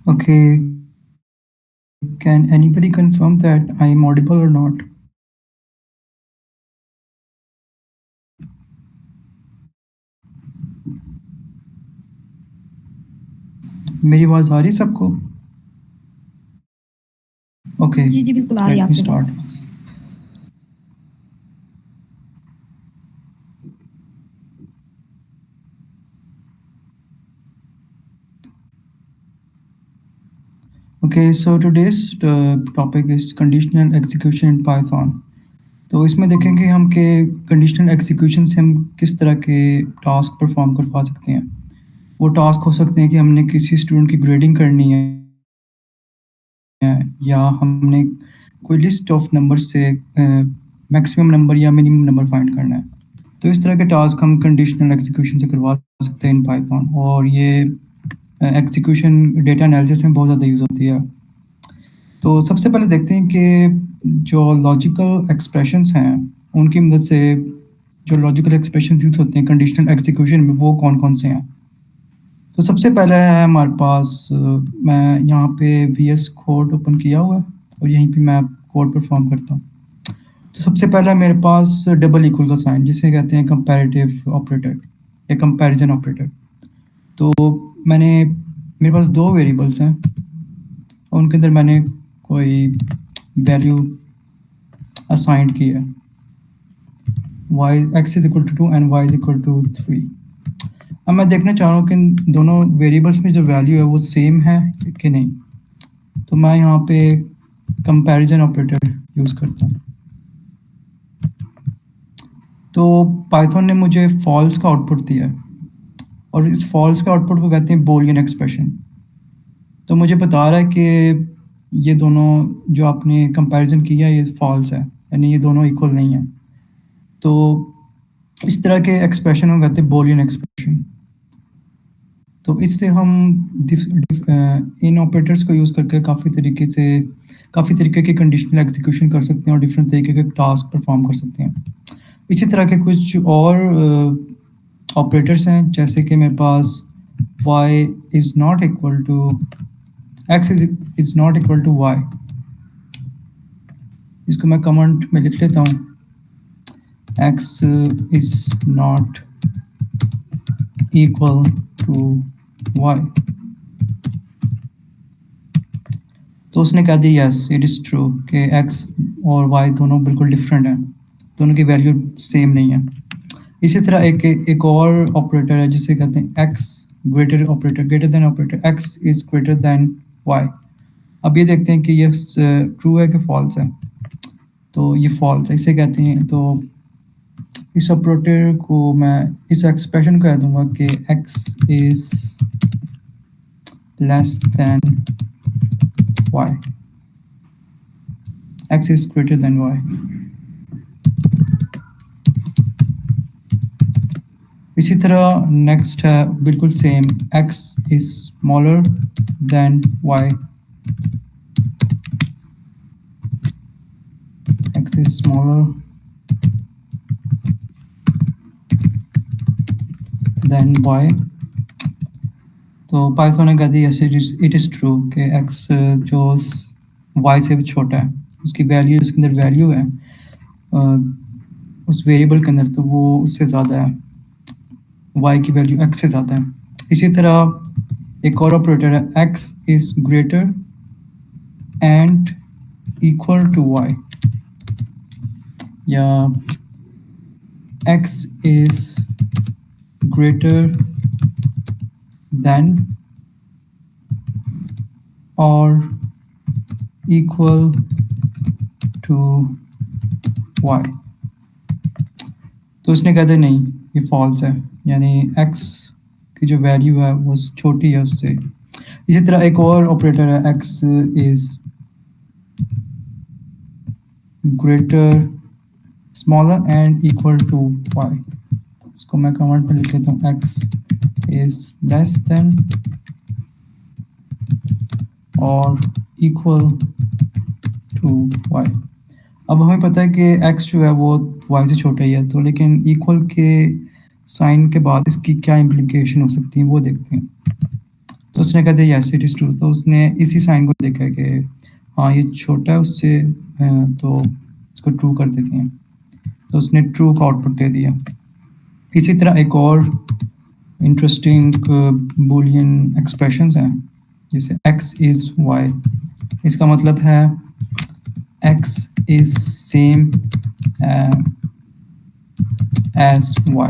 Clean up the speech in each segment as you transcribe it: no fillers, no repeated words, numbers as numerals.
Okay, can anybody confirm that I am audible or not? मेरी आवाज़ आ रही है सबको? Okay, जी, जी, बिल्कुल आ रही है let me आपकी start. आवाज़। Okay, so today's topic is conditional execution in Python. तो इसमें देखेंगे हम कि कंडीशनल एग्जीक्यूशन से हम किस तरह के टास्क परफॉर्म करवा सकते हैं। वो टास्क हो सकते हैं कि हमने किसी स्टूडेंट की ग्रेडिंग करनी है या हमने कोई लिस्ट ऑफ नंबर से मैक्सिमम नंबर या मिनिमम नंबर फाइंड करना है। तो इस तरह के टास्क हम कंडीशनल एग्जीक्यूशन से करवा सकते हैं इन पाइथन, और ये एग्जीक्यूशन डेटा एनालिसिस में बहुत ज़्यादा यूज़ होती है। तो सबसे पहले देखते हैं कि जो लॉजिकल एक्सप्रेशंस हैं, उनकी मदद से जो लॉजिकल एक्सप्रेशंस यूज़ होते हैं कंडीशनल एग्जीक्यूशन में, वो कौन-कौन से हैं। तो सबसे पहला है हमारे पास, मैं यहाँ पे वीएस कोड ओपन किया हुआ है और यहीं पे मैं कोड परफॉर्म करता हूँ। तो सबसे पहला मेरे पास डबल इक्वल का साइन, जिसे कहते हैं कंपैरेटिव ऑपरेटर या कंपैरिजन ऑपरेटर। तो मैंने मेरे पास दो वेरिएबल्स हैं और उनके अंदर मैंने कोई वैल्यू असाइंड की है, y x is equal to 2 and y is equal to 3। अब मैं देखना चाह रहा हूँ कि इन दोनों वेरिएबल्स में जो वैल्यू है वो सेम है कि नहीं। तो मैं यहाँ पे कंपैरिजन ऑपरेटर यूज़ करता हूँ। तो पाइथन ने मुझे फॉल्स का आउटपुट दिया है और इस फॉल्स के आउटपुट को कहते हैं बूलियन एक्सप्रेशन। तो मुझे बता रहा है कि ये दोनों जो आपने कंपैरिजन किया ये फॉल्स है, यानी ये दोनों इक्वल नहीं है। तो इस तरह के एक्सप्रेशन को कहते हैं बूलियन एक्सप्रेशन। तो इससे हम इन ऑपरेटर्स को यूज़ करके काफ़ी तरीके के कंडीशनल एग्जीक्यूशन कर सकते हैं और डिफरेंट तरीके के टास्क परफॉर्म कर सकते हैं। इसी तरह के कुछ और ऑपरेटर्स हैं, जैसे कि मेरे पास y is not equal to x is not equal to y। इसको मैं कमेंट में लिख लेता हूँ, x is not equal to y। तो उसने कह दिया यस इट इज़ ट्रू कि x और y दोनों बिल्कुल डिफरेंट हैं, दोनों की वैल्यू सेम नहीं है। इसी तरह एक और ऑपरेटर है जिसे कहते हैं x greater operator, greater than operator, x is greater than y। अब ये देखते हैं कि ये ट्रू है कि फॉल्स है। तो ये फॉल्स है, इसे कहते हैं। तो इस ऑपरेटर को मैं इस एक्सप्रेशन को कह दूंगा कि x is less than y, x is greater than y। इसी तरह नेक्स्ट है बिल्कुल same, x is smaller than y, x is smaller than y। तो पाइथन ने कह दिया इट इज़ ट्रू कि x जो y से भी छोटा है, उसकी वैल्यू, उसके अंदर वैल्यू है उस वेरिएबल के अंदर, तो वो उससे ज़्यादा है, y की वैल्यू x से ज़्यादा है। इसी तरह एक और ऑपरेटर है, x is greater and equal to y, या x इज़ ग्रेटर देन और इक्वल टू y। तो उसने कहते नहीं, ये फॉल्स है, यानी x की जो वैल्यू है वो छोटी है उससे। इसी तरह एक और ऑपरेटर है, x is greater smaller and equal to y। इसको मैं कमेंट में लिख लेता हूँ, x इज लेस देन और इक्वल टू y। अब हमें पता है कि x जो है वो y से छोटा ही है, तो लेकिन इक्वल के साइन के बाद इसकी क्या इम्प्लीकेशन हो सकती है वो देखते हैं। तो उसने कहा दिया यस इट इज़ ट्रू, तो उसने इसी साइन को देखा कि हाँ ये छोटा है उससे, तो इसको ट्रू कर देते हैं, तो उसने ट्रू का आउटपुट दे दिया। इसी तरह एक और इंटरेस्टिंग बूलियन एक्सप्रेशंस हैं, जैसे x इज़ y, इसका मतलब है x is same as y।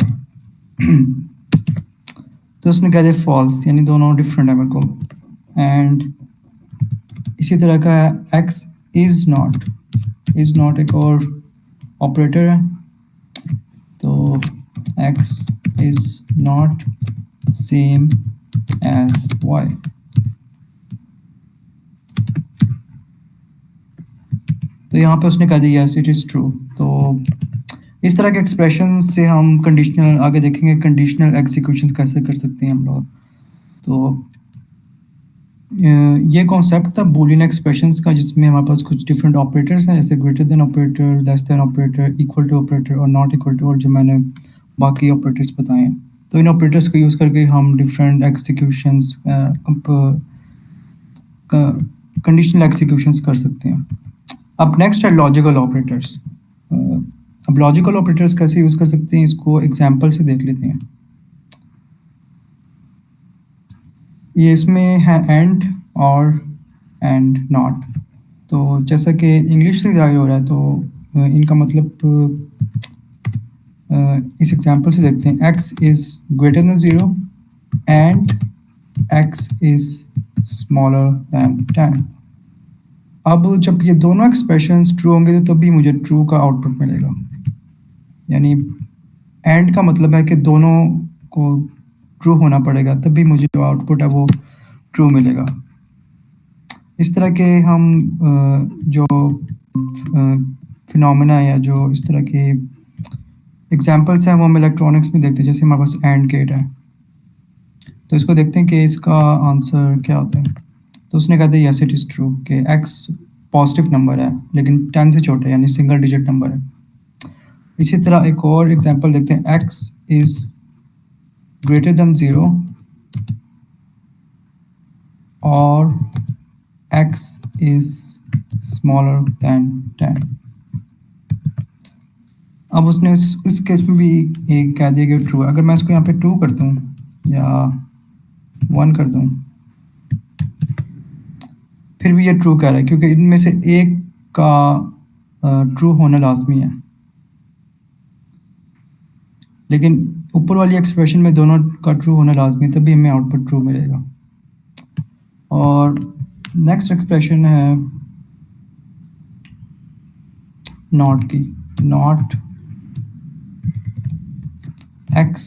तो उसने कह दिया फॉल्स, यानी दोनों डिफरेंट है मेरे को। एंड इसी तरह का x इज़ नॉट एक और ऑपरेटर है, तो x is not same as y। तो यहाँ पे उसने कह दिया यस इट इज़ ट्रू। तो इस तरह के एक्सप्रेशन से हम कंडीशनल, आगे देखेंगे कंडीशनल एग्जीक्यूशन कैसे कर सकते हैं हम लोग। तो ये कॉन्सेप्ट था बूलियन एक्सप्रेशंस का, जिसमें हमारे पास कुछ डिफरेंट ऑपरेटर्स हैं, जैसे greater than operator, less than operator, equal to operator और नॉट इक्वल टू, और जो मैंने बाकी ऑपरेटर्स बताए हैं। तो इन ऑपरेटर्स को यूज़ करके हम डिफरेंट एग्जीक्यूशंस, कंडीशनल एग्जीक्यूशंस कर सकते हैं। अब नेक्स्ट है लॉजिकल ऑपरेटर्स। अब लॉजिकल ऑपरेटर्स कैसे यूज़ कर सकते हैं, इसको एग्जांपल से देख लेते हैं। ये इसमें है एंड और एंड नॉट। तो जैसा कि इंग्लिश से जाहिर हो रहा है, तो इनका मतलब इस एग्जांपल से देखते हैं। x is greater then 0 and x is smaller than 10। अब जब ये दोनों एक्सप्रेशंस ट्रू होंगे तो तभी मुझे ट्रू का आउटपुट मिलेगा, यानी एंड का मतलब है कि दोनों को ट्रू होना पड़ेगा, तभी मुझे जो आउटपुट है वो ट्रू मिलेगा। इस तरह के हम जो फिनोमेना या जो इस तरह के एग्जांपल्स हैं वो हम इलेक्ट्रॉनिक्स में देखते हैं। जैसे हमारे पास एंड गेट है, तो इसको देखते हैं कि इसका आंसर क्या होता है। तो उसने कहा था यस इट इज़ ट्रू कि x पॉजिटिव नंबर है लेकिन 10 से छोटा है, यानी सिंगल डिजिट नंबर है। इसी तरह एक और एग्जांपल देखते हैं। x इज़ ग्रेटर देन 0 और x इज़ स्मॉलर दैन 10। अब उसने इस केस में भी एक कह दिया कि ट्रू है। अगर मैं इसको यहाँ पे 2 कर दूँ या 1 कर दूँ, फिर भी ये ट्रू कह रहा है, क्योंकि इनमें से एक का ट्रू होना लाजमी है। लेकिन ऊपर वाली एक्सप्रेशन में दोनों का ट्रू होना लाजमी है, तभी हमें आउटपुट ट्रू मिलेगा। और नेक्स्ट एक्सप्रेशन है नॉट की। Not x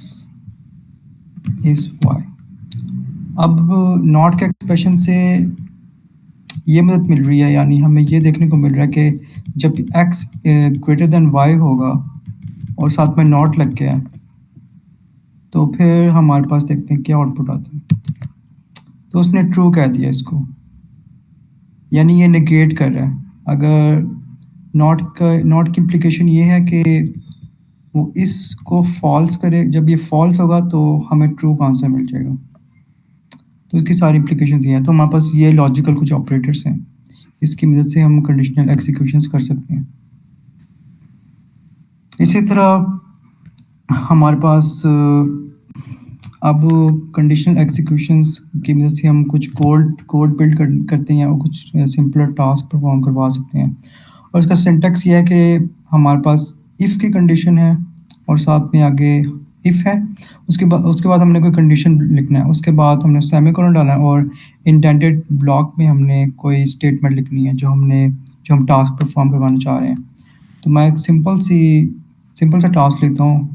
is y। अब नॉट के एक्सप्रेशन से ये मदद मिल रही है, यानी हमें ये देखने को मिल रहा है कि जब x ग्रेटर देन y होगा और साथ में नॉट लग गया, तो फिर हमारे पास देखते हैं क्या आउटपुट आता है। तो उसने ट्रू कह दिया इसको, यानी ये नेगेट कर रहा है। अगर नॉट की इम्प्लीकेशन ये है कि वो इसको फॉल्स करे, जब ये फॉल्स होगा तो हमें ट्रू का आंसर मिल जाएगा। तो इसकी सारी इम्प्लीकेशंस ये हैं। तो हमारे पास ये लॉजिकल कुछ ऑपरेटर्स हैं, इसकी मदद से हम कंडीशनल एग्जीक्यूशंस कर सकते हैं। इसी तरह हमारे पास अब कंडीशनल एग्जीक्यूशंस की मदद से हम कुछ कोड बिल्ड करते हैं और कुछ सिंपलर टास्क परफॉर्म करवा सकते हैं। और इसका सिंटैक्स ये है कि हमारे पास इफ़ की कंडीशन है और साथ में आगे इफ़ है, उसके बाद हमने कोई कंडीशन लिखना है, उसके बाद हमने सेमीकोलन डालना है और इंडेंटेड ब्लॉक में हमने कोई स्टेटमेंट लिखनी है जो हम टास्क परफॉर्म करवाना चाह रहे हैं। तो मैं एक सिंपल सा टास्क लेता हूँ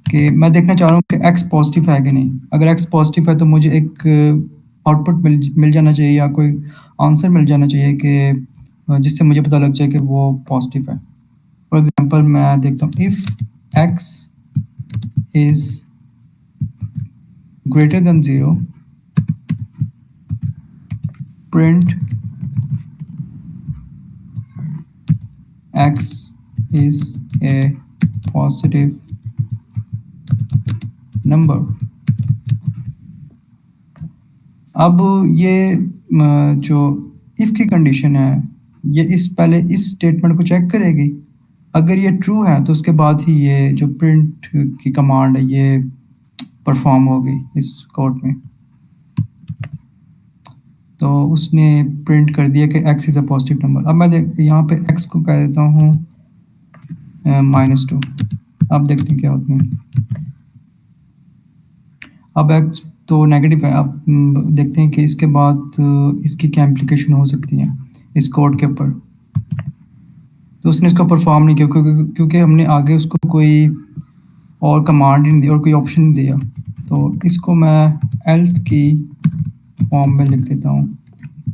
कि मैं देखना चाह रहा हूँ कि x पॉजिटिव है कि नहीं। अगर x पॉजिटिव है तो मुझे एक आउटपुट मिल जाना चाहिए या कोई आंसर मिल जाना चाहिए कि जिससे मुझे पता लग जाए कि वो पॉजिटिव है। फॉर एग्जांपल मैं देखता हूँ if x is greater then 0 print x is a positive number. अब ये जो इफ़ की कंडीशन है, ये पहले इस स्टेटमेंट को चेक करेगी। अगर ये ट्रू है, तो उसके बाद ही ये जो प्रिंट की कमांड है, ये परफॉर्म होगी इस कोड में। तो उसने प्रिंट कर दिया कि x is a positive number. अब मैं यहाँ पे x को कह देता हूँ -2। अब देखते हैं क्या होता है। अब x तो नेगेटिव है। अब देखते हैं कि इसके बाद इसकी क्या इम्प्लीकेशन हो सकती है इस कोड के ऊपर। तो उसने इसको परफॉर्म नहीं किया क्योंकि हमने आगे उसको कोई और कमांड नहीं दी और कोई ऑप्शन नहीं दिया। तो इसको मैं एल्स की फॉर्म में लिख देता हूँ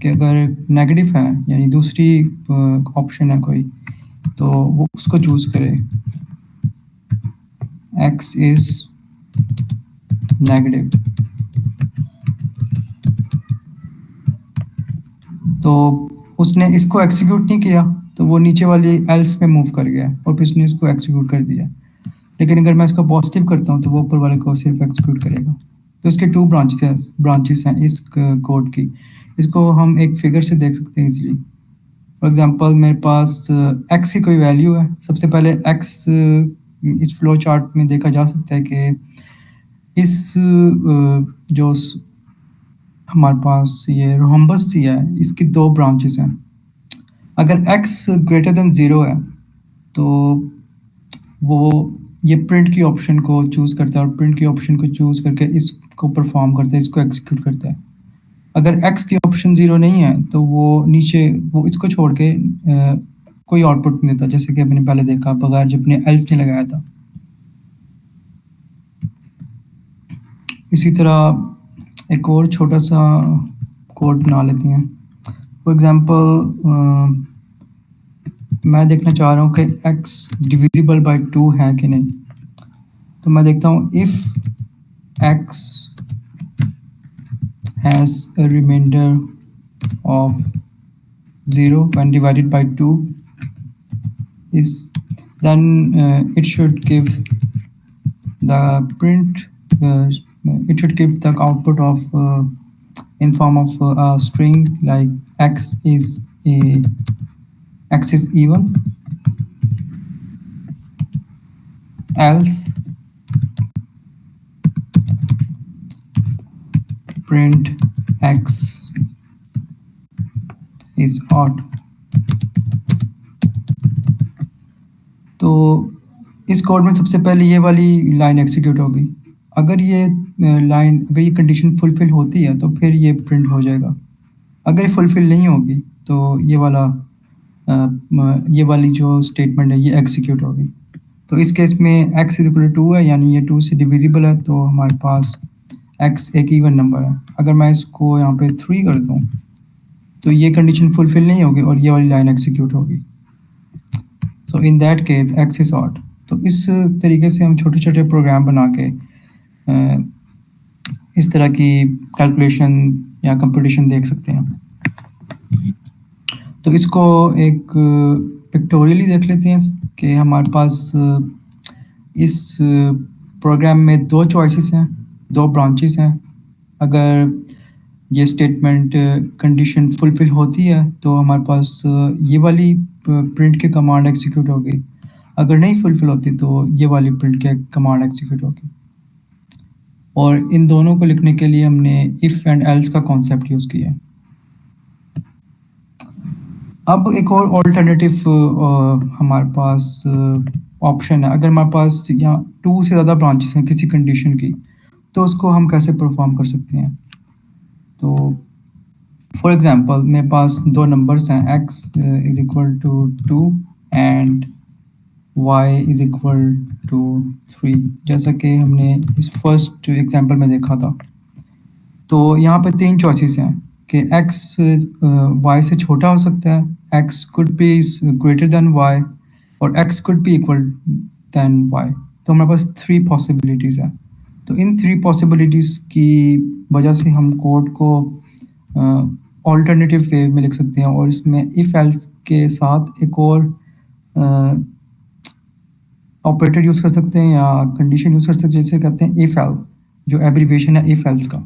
कि अगर नेगेटिव है, यानी दूसरी ऑप्शन है कोई, तो वो उसको चूज़ करे। x is negative. तो उसने इसको एग्जीक्यूट नहीं किया, तो वो नीचे वाली एल्स पे मूव कर गया और फिर उसने इसको एग्जीक्यूट कर दिया। लेकिन अगर मैं इसको पॉजिटिव करता हूँ, तो वो ऊपर वाले को सिर्फ एग्जीक्यूट करेगा। तो इसके 2 ब्रांचेस हैं इस कोड की। इसको हम एक फिगर से देख सकते हैं इजीली। फॉर एग्जांपल मेरे पास x की कोई वैल्यू है। सबसे पहले x इस फ्लो चार्ट में देखा जा सकता है कि इस जो हमारे पास ये रोहम्बस सी है, इसकी 2 ब्रांचेस हैं। अगर x ग्रेटर देन 0 है, तो वो ये प्रिंट की ऑप्शन को चूज़ करता है और प्रिंट की ऑप्शन को चूज़ करके इसको परफॉर्म करता है, इसको एग्जीक्यूट करता है। अगर x की ऑप्शन 0 नहीं है, तो वो नीचे वो इसको छोड़ के कोई आउटपुट नहीं देता, जैसे कि आपने पहले देखा बगैर जब आपने एल्स नहीं लगाया था। इसी तरह एक और छोटा सा कोड बना लेते हैं। फॉर एग्जांपल मैं देखना चाह रहा हूँ कि x डिविजिबल बाय 2 है कि नहीं। तो मैं देखता हूँ if x has a remainder of 0 when divided by 2 is then it should give the print it should give the output of in form of a string like x is even, else print x is odd। तो इस code में सबसे पहले ये वाली line execute होगी। अगर ये अगर ये कंडीशन फुलफिल होती है, तो फिर ये प्रिंट हो जाएगा। अगर ये फुलफिल नहीं होगी, तो ये वाली जो स्टेटमेंट है, ये एग्जीक्यूट होगी। तो इस केस में x इज इक्वल टू 2 है, यानी ये 2 से डिविजिबल है, तो हमारे पास x एक इवन नंबर है। अगर मैं इसको यहाँ पे 3 कर दूँ, तो ये कंडीशन फुलफिल नहीं होगी और ये वाली लाइन एग्जीक्यूट होगी। So in that case x is odd. तो इस तरीके से हम छोटे-छोटे प्रोग्राम बना के इस तरह की कैलकुलेशन या कंप्यूटेशन देख सकते हैं। तो इसको एक पिक्टोरियली देख लेते हैं कि हमारे पास इस प्रोग्राम में 2 चॉइसेस हैं, 2 ब्रांचेस हैं। अगर ये स्टेटमेंट कंडीशन फुलफिल होती है, तो हमारे पास ये वाली प्रिंट की कमांड एग्जीक्यूट होगी। अगर नहीं फुलफिल होती, तो ये वाली प्रिंट की कमांड एग्जीक्यूट होगी। और इन दोनों को लिखने के लिए हमने इफ़ एंड एल्स का कॉन्सेप्ट यूज़ किया है। अब एक और अल्टरनेटिव हमारे पास ऑप्शन है। अगर हमारे पास यहाँ 2 से ज़्यादा ब्रांचेस हैं किसी कंडीशन की, तो उसको हम कैसे परफॉर्म कर सकते हैं। तो फॉर एग्जांपल मेरे पास 2 नंबर्स हैं, x is equal to 2 and y is equal to 3, जैसा कि हमने इस फर्स्ट एग्जांपल में देखा था। तो यहाँ पे 3 चॉइसेस हैं कि x y से छोटा हो सकता है, x could be greater than y, और x could be equal than y। तो हमारे पास 3 पॉसिबिलिटीज़ हैं। तो इन 3 पॉसिबिलिटीज़ की वजह से हम कोड को अल्टरनेटिव वे में लिख सकते हैं, और इसमें इफ़ एल्स के साथ एक और ऑपरेटर यूज़ कर सकते हैं या कंडीशन यूज़ कर सकते हैं, जिसे कहते हैं इफ़ एल, जो एब्रीविएशन है इफ़ एल्स का।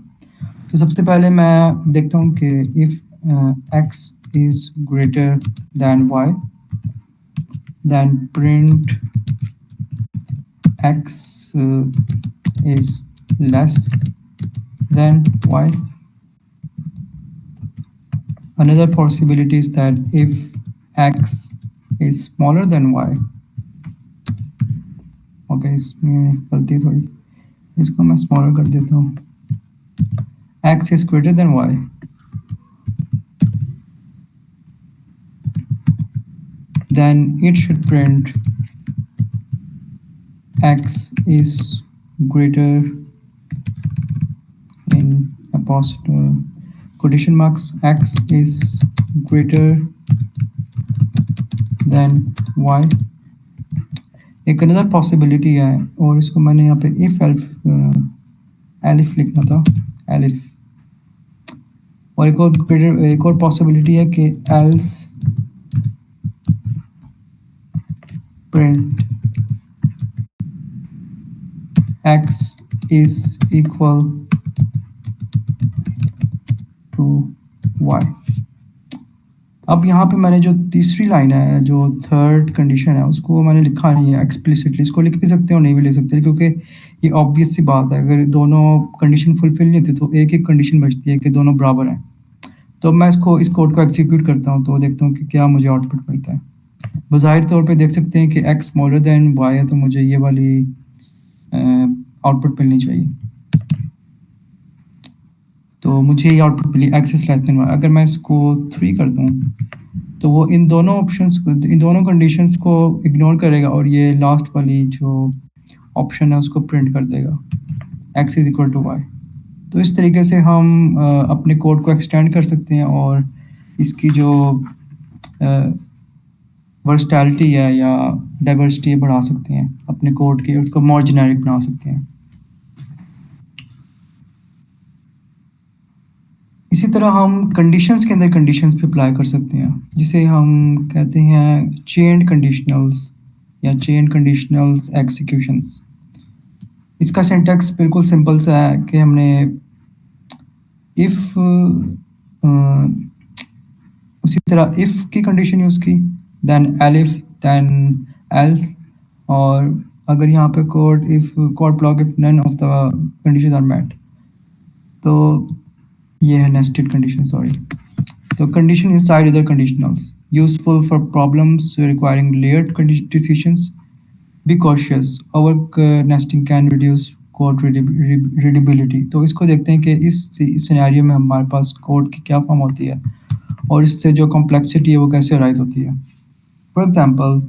तो सबसे पहले मैं देखता हूँ कि if x is greater than y, then print x is less than y. Another possibility is that if x is smaller than y, okay, इसमें गलती थोड़ी, इसको मैं smaller कर देता हूँ, x is greater than y, then it should print x is greater in apostrophe quotation marks, x is greater than y. एक another possibility है, और इसको मैंने यहाँ पे इफ एलिफ लिखना था, एलिफ। और एक और पॉसिबिलिटी है कि else print x is equal to y। अब यहाँ पे मैंने जो तीसरी लाइन है, जो थर्ड कंडीशन है, उसको मैंने लिखा नहीं है एक्सप्लिसिटली। इसको लिख भी सकते हो, नहीं भी लिख सकते, क्योंकि ये ऑब्वियस सी बात है, अगर दोनों कंडीशन फुलफिल नहीं होती तो एक एक कंडीशन बचती है कि दोनों बराबर हैं। तो मैं इस कोड को एग्जीक्यूट करता हूँ, तो देखता हूँ कि क्या मुझे आउटपुट मिलता है। बज़ाहिर तौर पे देख सकते हैं कि x स्मॉलर देन y है, तो मुझे ये वाली आउटपुट मिलनी चाहिए। तो मुझे ये आउटपुट मिली x is less than y। अगर मैं इसको 3 कर दूँ तो वो इन दोनों ऑप्शंस को, इन दोनों कंडीशंस को इग्नोर करेगा और ये लास्ट वाली जो ऑप्शन है उसको प्रिंट कर देगा, x is equal to y। तो इस तरीके से हम अपने कोड को एक्सटेंड कर सकते हैं और इसकी जो वर्सटैलिटी है या डाइवर्सिटी बढ़ा सकते हैं अपने कोड की, उसको मोर जेनेरिक बना सकते हैं। इसी तरह हम कंडीशंस के अंदर कंडीशंस भी अप्लाई कर सकते हैं, जिसे हम कहते हैं चेन कंडीशनल्स या चेन कंडीशनल्स एग्जीक्यूशंस। इसका सिंटैक्स बिल्कुल सिंपल सा है कि हमने इफ़ उसी तरह इफ़ की कंडीशन यूज़ की, देन एलिफ, देन एल्स, और अगर यहाँ पे code block if none of the conditions are met, तो ये है नेस्टेड कंडीशन, सॉरी। तो condition inside other conditionals, useful for problems requiring layered decisions. Be cautious, over nesting can reduce code readability. तो इसको देखते हैं कि इस सिनेरियो में हमारे पास कोड की क्या फॉर्म होती है और इससे जो कॉम्प्लेक्सिटी है वो कैसे अराइज होती है। फॉर एग्जांपल,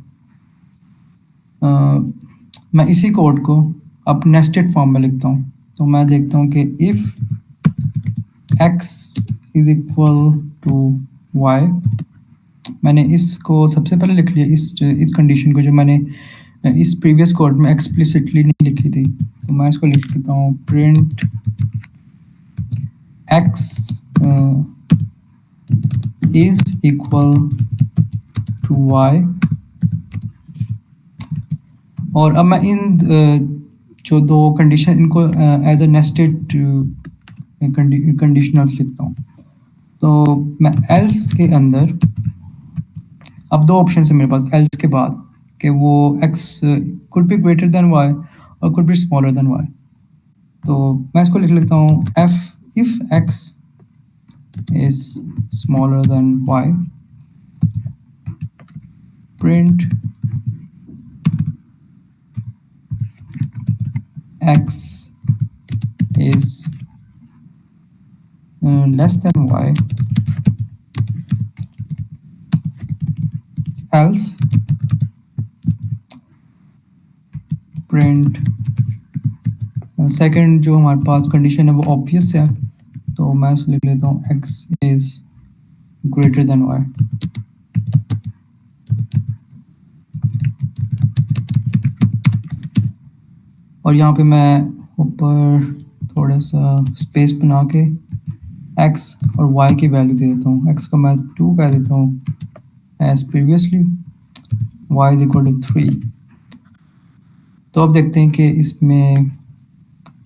मैं इसी कोड को अब नेस्टेड फॉर्म में लिखता हूँ। तो मैं देखता हूँ कि if x is equal to y, मैंने इसको सबसे पहले लिख लिया, इस कंडीशन को जो मैंने इस प्रीवियस कोड में एक्सप्लिसिटली नहीं लिखी थी। तो मैं इसको लिख देता हूँ print x is equal to y। और अब मैं इन जो दो कंडीशन, इनको एज अ नेस्टेड कंडीशनल्स लिखता हूँ। तो मैं एल्स के अंदर, अब दो ऑप्शन है मेरे पास एल्स के बाद, कि वो x could be greater than y और could be smaller than y। तो मैं इसको लिख लेता हूँ if x is smaller than y, print x is less than y, else print second जो हमारे पास कंडीशन है वो ऑब्वियस है, तो मैं इसको लिख लेता हूँ x is greater than y। और यहाँ पे मैं ऊपर थोड़ा सा स्पेस बना के x और y की वैल्यू दे देता हूँ। x को मैं 2 कह देता हूँ as previously, y is equal to 3। तो अब देखते हैं कि इसमें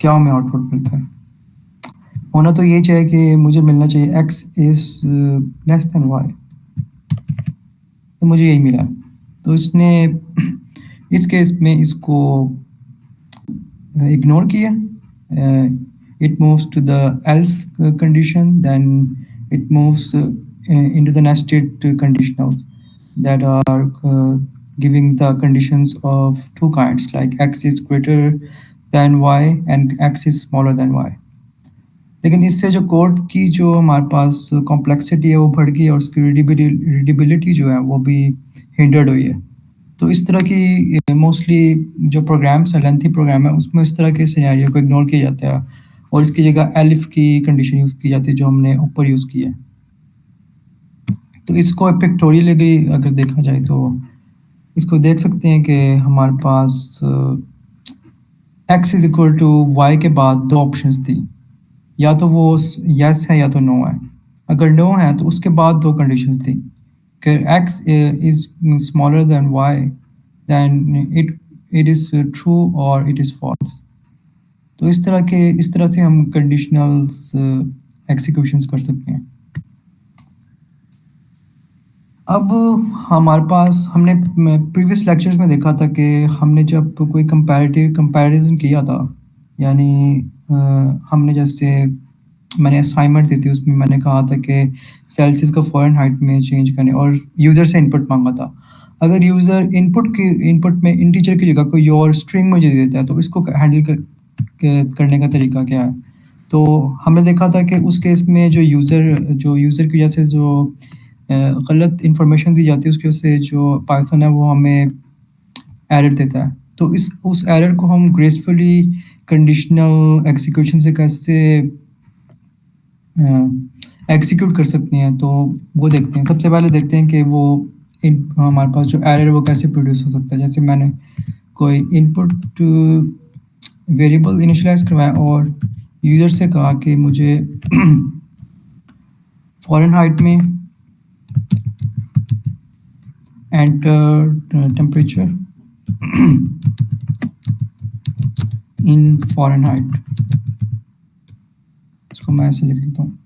क्या हमें आउटपुट मिलता है। होना तो ये चाहिए कि मुझे मिलना चाहिए x is less than y, तो मुझे यही मिला। तो इसने इस केस में इसको इग्नोर किया। It moves to the else condition, then it moves into the nested conditionals that are giving the conditions of two kinds, like x is greater than y and x is smaller than y। लेकिन इससे जो code की जो हमारे पास complexity है वो बढ़ गई, और उसकी रीडेबिलिटी जो है वो भी हिंडर्ड हुई है। तो इस तरह की मोस्टली जो प्रोग्राम्स है, लेंथी प्रोग्राम है, उसमें इस तरह के सिनेरियो को इग्नोर किया जाता है और इसकी जगह एलिफ की कंडीशन यूज़ की जाती है जो हमने ऊपर यूज़ की है। तो इसको पिक्टोरियली अगर देखा जाए तो इसको देख सकते हैं कि हमारे पास x is equal to y के बाद दो ऑप्शंस थी, या तो वो यस है या तो नो है। अगर नो है तो उसके बाद दो कंडीशंस थी कि x is smaller than y, then it is true और इट इज़ फॉल्स। तो इस तरह से हम कंडीशनल्स एग्जीक्यूशंस कर सकते हैं। अब हमारे पास हमने प्रीवियस लेक्चर्स में देखा था कि हमने जब कोई कंपैरिजन किया था, यानी हमने जैसे मैंने असाइनमेंट दी थी, उसमें मैंने कहा था कि सेल्सियस को फ़ारेनहाइट में चेंज करने और यूज़र से इनपुट मांगा था। अगर यूज़र इनपुट में इंटीजर की जगह कोई और स्ट्रिंग मुझे दे देता है तो इसको हैंडल करने का तरीका क्या है। तो हमने देखा था कि उस केस में जो यूज़र की वजह से जो गलत इंफॉर्मेशन दी जाती है, उसकी वजह से जो पाइथन है वो हमें एरर देता है। तो उस एरर को हम ग्रेसफुली कंडीशनल एग्जीक्यूशन से कैसे एग्जीक्यूट कर सकते हैं, तो वो देखते हैं। सबसे पहले देखते हैं कि वो हमारे पास जो एरर है वो कैसे प्रोड्यूस हो सकता है। जैसे मैंने कोई इनपुट वेरिएबल इनिशियलाइज करवाया और यूज़र से कहा कि मुझे फ़ारेनहाइट में एंटर टेम्परेचर इन फ़ारेनहाइट, इसको मैं ऐसे लिख देता हूँ।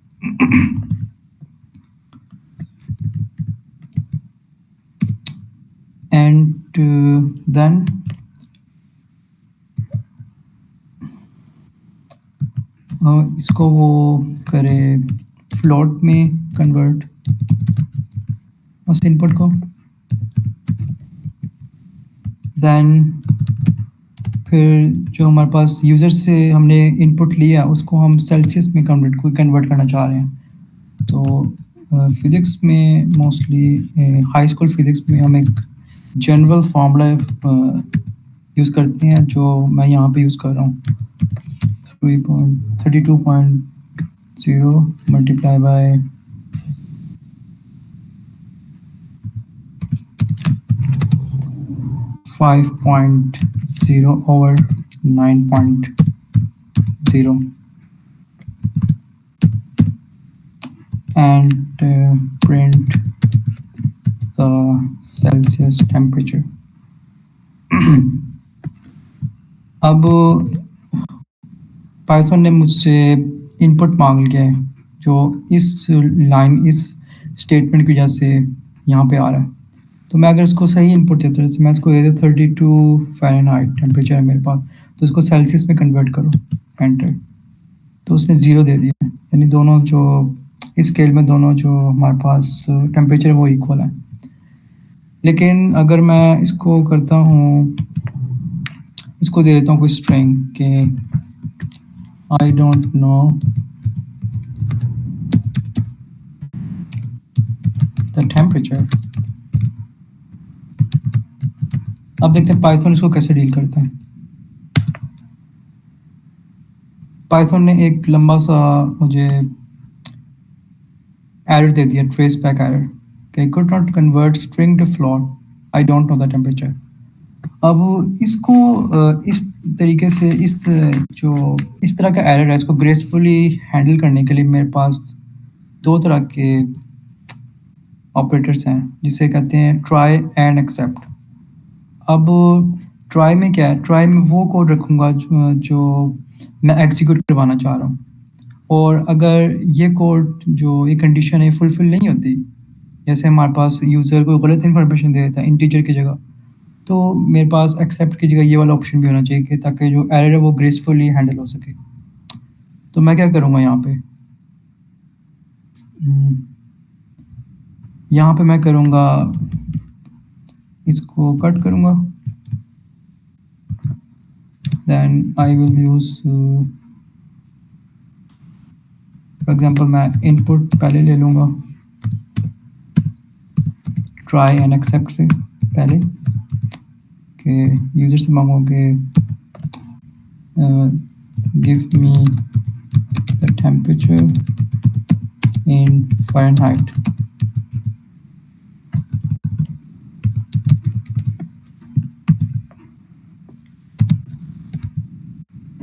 एंड देन इसको वो करे फ्लोट में कन्वर्ट उस इनपुट को। देन फिर जो हमारे पास यूज़र से हमने इनपुट लिया उसको हम सेल्सियस में कन्वर्ट करना चाह रहे हैं। तो फिज़िक्स में मोस्टली हाई स्कूल फिज़िक्स में हम एक जनरल फार्मूला यूज़ करते हैं जो मैं यहाँ पे यूज़ कर रहा हूँ। 32.0 multiply by 5.0 over 9.0 and print the Celsius temperature। अब पाइथन ने मुझसे इनपुट मांग लिया है जो इस स्टेटमेंट की वजह से यहाँ पे आ रहा है। तो मैं अगर इसको सही इनपुट देता हूँ, तो मैं इसको दे दूँ 32 फ़ारेनहाइट टेम्परेचर है मेरे पास, तो इसको सेल्सियस में कन्वर्ट करो, एंटर। तो उसने 0 दे दिया, यानी दोनों जो इस स्केल में दोनों जो हमारे पास टेम्परेचर है वो इक्वल है। लेकिन अगर मैं इसको करता हूँ, इसको दे देता हूँ कोई स्ट्रिंग के I don't know the temperature। अब देखते हैं पाइथन इसको कैसे डील करता है। पाइथन ने एक लंबा सा मुझे एरर दे दिया, ट्रेस बैक एरर, कि could not convert string to float, I don't know the temperature। अब इसको इस तरीके से इस तरह का एरर है, इसको ग्रेसफुली हैंडल करने के लिए मेरे पास दो तरह के ऑपरेटर्स हैं जिसे कहते हैं ट्राई एंड एक्सेप्ट। अब ट्राई में वो कोड रखूँगा जो मैं एग्जीक्यूट करवाना चाह रहा हूँ, और अगर ये कोड जो ये कंडीशन है फुलफिल नहीं होती, जैसे हमारे पास यूज़र को गलत इन्फॉर्मेशन दे देता है इंटीजर की जगह, तो मेरे पास एक्सेप्ट की जगह ये वाला ऑप्शन भी होना चाहिए कि ताकि जो एरर है वो ग्रेसफुली हैंडल हो सके। तो मैं क्या करूँगा यहाँ पे, यहाँ पे मैं करूँगा, इसको कट करूँगा, then I will use for example मैं इनपुट पहले ले लूँगा ट्राई एंड एक्सेप्ट से पहले, कि यूज़र से मांगूँगा कि give me the temperature in Fahrenheit.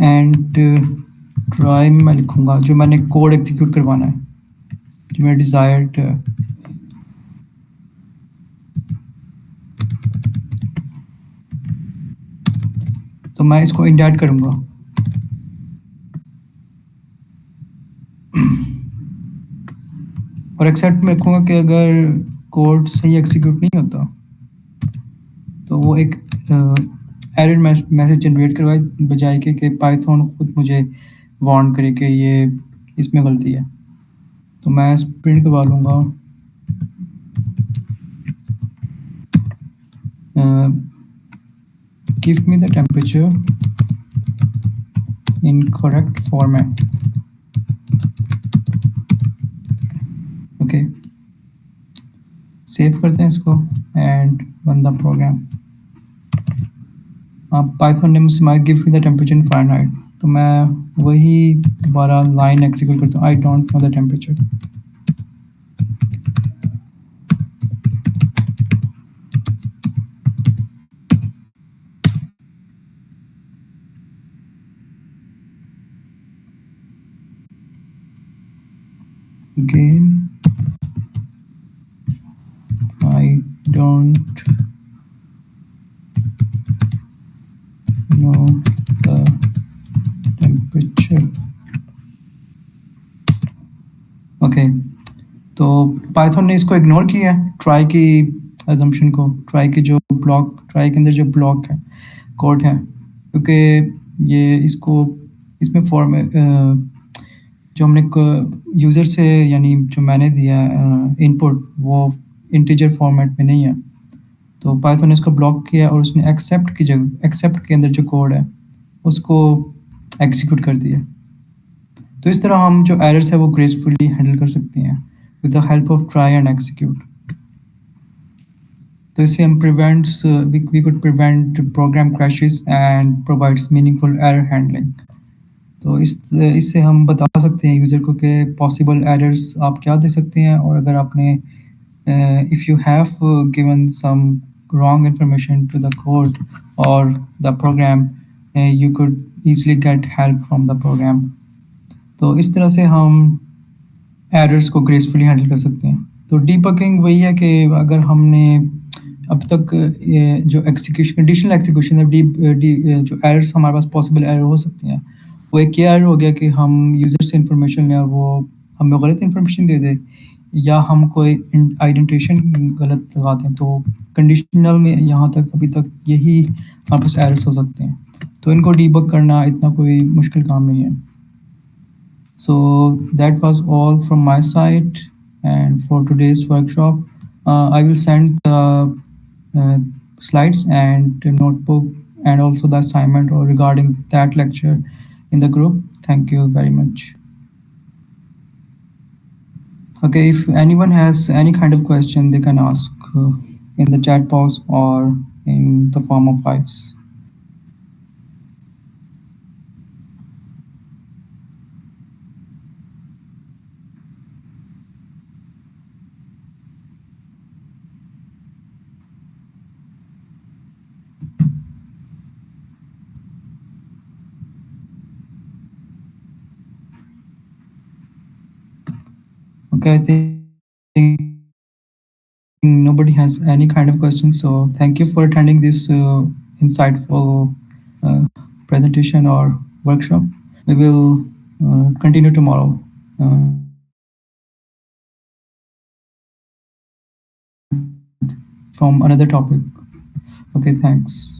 And try में मैं लिखूँगा जो मैंने कोड एग्जीक्यूट करवाना है, जो मेरा डिज़ायर्ड तो मैं इसको इंडेंट करूँगा। और एक्सेप्ट में लिखूँगा कि अगर कोड सही एग्जीक्यूट नहीं होता तो वो एक एरर मैसेज जनरेट करवाए, बजाय कि पाइथन खुद मुझे वार्न करे कि ये इसमें गलती है। तो मैं प्रिंट करवा लूँगा give me the temperature in correct format. Okay, save करते हैं इसको एंड रन द प्रोग्राम। अब पाइथन ने मुझसे मांगा give me the temperature in Fahrenheit, तो मैं वही दोबारा लाइन एग्जीक्यूट करता हूँ, I don't know the temperature. Again, I don't know the temperature. Okay, तो पाइथन ने इसको इग्नोर किया है ट्राई की अजम्पशन को, ट्राई की जो ब्लॉक, ट्राई के अंदर जो ब्लॉक है कोड है, क्योंकि ये इसको इसमें फॉर्म जो हमने यूज़र से यानी जो मैंने दिया इनपुट वो इंटीजर फॉर्मेट में नहीं है, तो पाइथन ने इसको ब्लॉक किया और उसने एक्सेप्ट की जगह एक्सेप्ट के अंदर जो कोड है उसको एग्जीक्यूट कर दिया। तो इस तरह हम जो एरर्स है वो ग्रेसफुली हैंडल कर सकते हैं with the help of try and execute. तो इससे हम we could prevent program crashes and provides meaningful error handling. तो इससे हम बता सकते हैं यूज़र को कि पॉसिबल एरर्स आप क्या दे सकते हैं, और अगर आपने if you have given some wrong information to the code or the program, you could easily get help from the program। तो इस तरह से हम एरर्स को ग्रेसफुली हैंडल कर सकते हैं। तो डीबगिंग वही है कि अगर हमने अब तक जो एग्जीक्यूशन कंडीशनल एग्जीक्यूशन है, जो एरर्स हमारे पास पॉसिबल एरर हो सकते हैं, वो एक एरर हो गया कि हम यूज़र से इंफॉर्मेशन लें और वो हमें गलत इंफॉर्मेशन दे दे, या हम कोई आइडेंटिफिकेशन गलत लगाते हैं। तो कंडीशनल में यहाँ तक अभी तक यही हमारे पास एरर्स हो सकते हैं, तो इनको डीबग करना इतना कोई मुश्किल काम नहीं है। So that was all from my side, and for today's workshop, I will send the slides and the notebook and also the assignment or regarding that lecture in the group. Thank you very much. Okay, if anyone has any kind of question, they can ask in the chat box or in the form of voice. Okay, I think nobody has any kind of questions. So thank you for attending this insightful uh, presentation or workshop. We will Continue tomorrow from another topic. Okay, thanks.